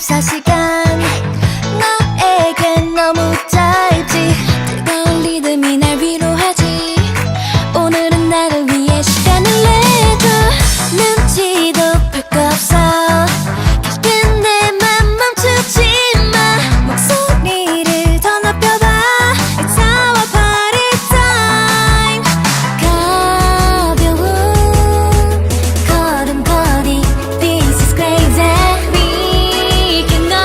24시간 너에겐 너무 짧지. 뜨거운 리듬이 날 위로하지. 오늘은 나를 위해 시간을 내줘. 눈치도 볼 거 없어. 결국엔 내 맘 멈추지 마. 목소리를 더 높여봐. It's our party time. 가벼운 걸음걸이 This is crazy. We can go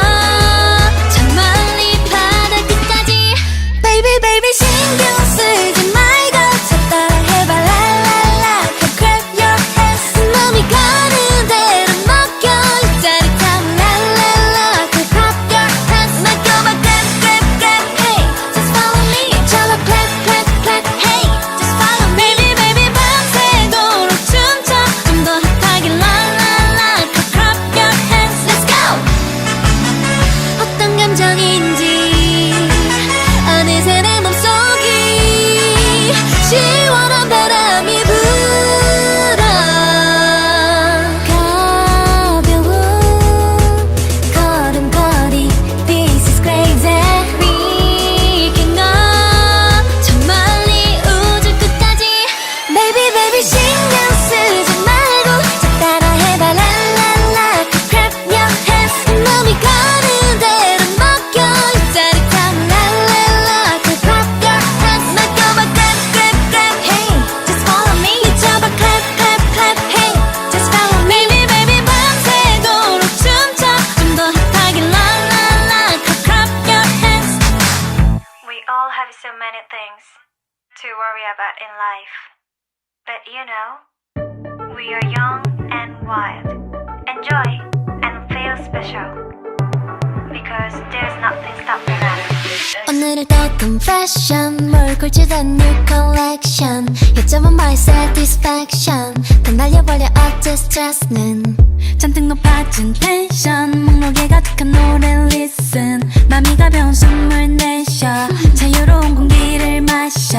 저 멀리 바다 끝까지. Baby baby 신경 쓰지 말고 저 따라 해봐. 랄랄라 Come clap your hands. 몸이 가는 대로 먹여 이 짜릿함. 랄랄라 Come clap your hands. 맡겨봐 clap clap clap. Hey just follow me. 저봐 clap clap clap. Hey just follow me. Baby baby 밤새도록 춤춰 좀 더 핫하게. 랄랄라 Come clap your hands. Let's go. 어떤 감정인지 어느새 내 몸속이 시원한 바람이 불어. 가벼운 걸음걸이 This is crazy. We can go 저 멀리 우주 끝까지. Baby baby 신경 쓰지 말고 저 따라 해봐. 랄랄라 Clap your hands. 몸이 가는 대로 먹여 이 짜릿함. 랄랄라 Clap your hands. 맡겨봐 clap clap clap. Hey just follow me. 미쳐봐 clap clap clap. Hey just follow me. Baby baby 밤새도록 춤춰 좀 더 핫하게. 랄랄라 Clap your hands. We all have so many things to worry about in life. But you know, we are young and wild. Enjoy and feel special. Because there's nothing stopping us. 오늘을 떴던 패션 뭘 골치던 new collection. 요점은 my satisfaction. 다 날려버려 어째 스트레스는. 잔뜩 높아진 텐션 목록에 가득한 노래 listen. 맘이 가벼운 숨을 내쉬어 자유로운 공기를 마셔.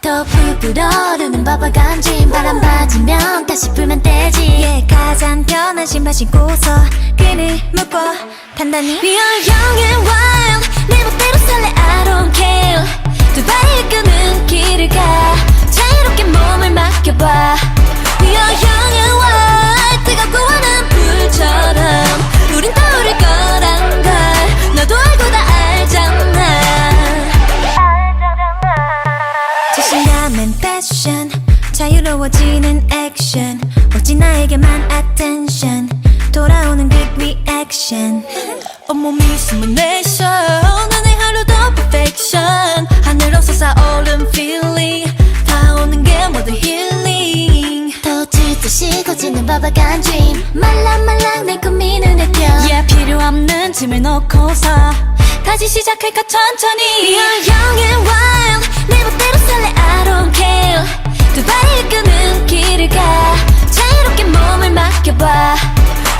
더 부풀어오르는 버벅간지. 바람 맞으면 다시 불면 되지. yeah, 가장 편한 신발 신고서 끈을 묶고 단단히. We are young and wild. 내 멋대로 설레 I don't care. 두 발이 끄는 길을 가. 자유롭게 몸을 맡겨봐. We are young and wild. 뜨겁고 하는 불처럼 우린 떠오를 거란 걸 너도 알고 다 알잖아. 자신감은 패션. 자유로워지는 액션. 오직 나에게만 attention. 돌아오는 good reaction. 온몸이 숨을 내쉬어 오늘의 하루도 perfection. 하늘로 솟아오른 feeling. 다 오는 게 모두 healing. 더 짙듯이 거치는 버벅한 dream. 말랑말랑 내 꿈이 눈에 띄어. Yeah 필요 없는 짐을 놓고서 다시 시작할까 천천히. We are young and wild. 내 멋대로 설레 I don't care. 두 발이 이끄는 길을 가. 자유롭게 몸을 맡겨봐.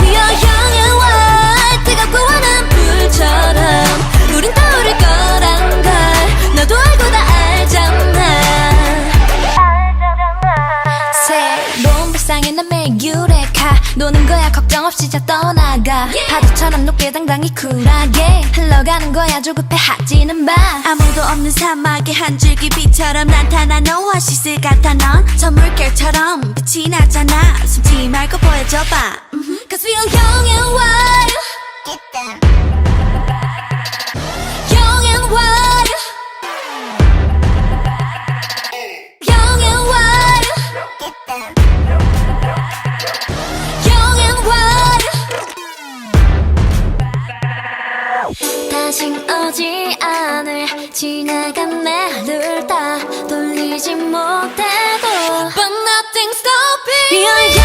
We are young and wild. 뜨겁고 하는 불처럼 우린 떠오를 거란 걸 너도 알고 다 알잖아. 새로운 불상에 난 매일 유레카. 노는 거야 걱정 없이 자 떠나가. 파도처럼 높게 당당히 쿨하게 흘러가는 거야 조급해 하지는 마. 아무도 없는 사막의 한 줄기 빛처럼 나타난 오아시스 같아. 넌 저 물결처럼 빛이 나잖아. 숨지 말고 보여줘봐. Cause we are young and wild. Young and wild. Young and wild. Young and wild. 다신 오지 않을 지나간 내 하루를 다 돌리지 못해도 But nothing's stopping. We are young